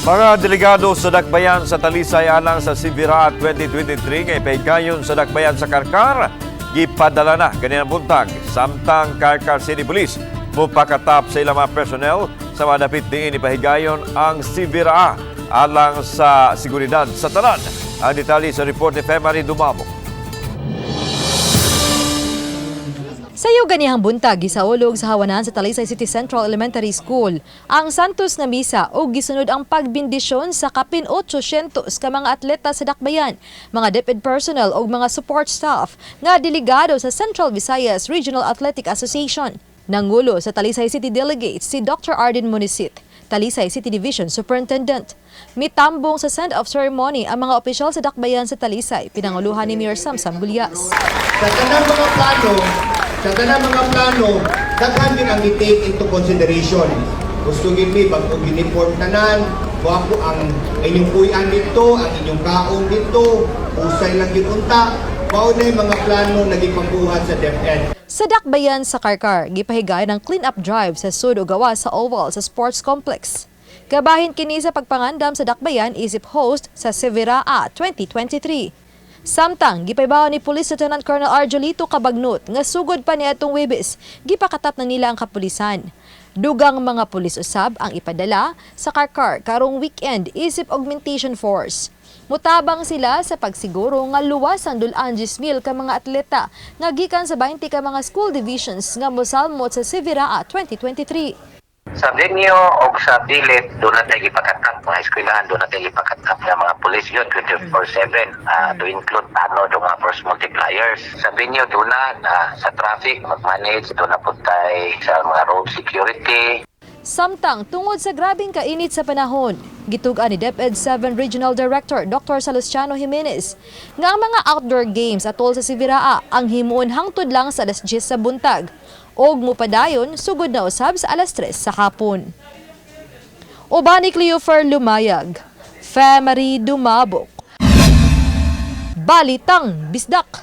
Mga delegado sa Dakbayan sa Talisay alang sa Sibira 2023 ngay pahigayon sa Dakbayan sa Karkar, gipadala na ganina buntag. Samtang Karkar City Police mupakatap sa ilang mga personnel sa madapit diin ipahigayon ang Sibira alang sa seguridad sa tanan. Ang detalye sa report ni Femari Dumamo. Sayo ganihang buntag gisaulog sa hawanan sa Talisay City Central Elementary School ang Santos nga misa o gisunod ang pagbindisyon sa kapin 800 ka mga atleta sa Dakbayan, mga DepEd personnel o mga support staff nga delegado sa Central Visayas Regional Athletic Association. Nangulo sa Talisay City Delegates si Dr. Arden Munisit, Talisay City Division Superintendent. Mitambong sa send-off ceremony ang mga opisyal sa Dakbayan sa Talisay, pinanguluhan ni Mayor Sam Gulyas. Sa tanang mga plano, daghan din ang i-take into consideration. Gusto gid mi pag uniform tanan, ako ang inyong kuyan dito, ang inyong kaong dito, usay lang gid unta. Mao na mga plano nagipagbuhat sa DepEd. Sa Dakbayan sa Karkar, gipahigay ng clean-up drive sa sud o gawa sa oval sa sports complex. Kabahin kini sa pagpangandam sa Dakbayan isip host sa Sibira 2023. Samtang gipaybaw ni Police Lieutenant Colonel Arjolito Cabagnut nga sugod pa ni atong Webes, gipakatap na nila ang kapulisan. Dugang mga pulis usab ang ipadala sa Karkar karong weekend isip augmentation force. Mutabang sila sa pagsiguro nga luwas ang dulan 10,000 ka mga atleta nga gikan sa 20 ka mga school divisions nga mosalmot sa Sibira 2023. Sa venue o sa bilit, doon natin ipakatap, mga eskwelahan, doon natin ipakatap ng mga pulis yun, 24/7, to include yung mga force multipliers. Sa venue, doon sa traffic, mag-manage, doon na puntay sa mga road security. Samtang tungod sa grabing kainit sa panahon, gitugan ni DepEd 7 Regional Director Dr. Salustiano Jimenez nga ang mga outdoor games atol sa Sibira ang himuon hangtod lang sa alas 10 sa buntag og mupadayon sugod na usab sa alas 3 sa hapon. Ubani Cleofer Lumayag, Femari Dumabok. Balitang Bisdak.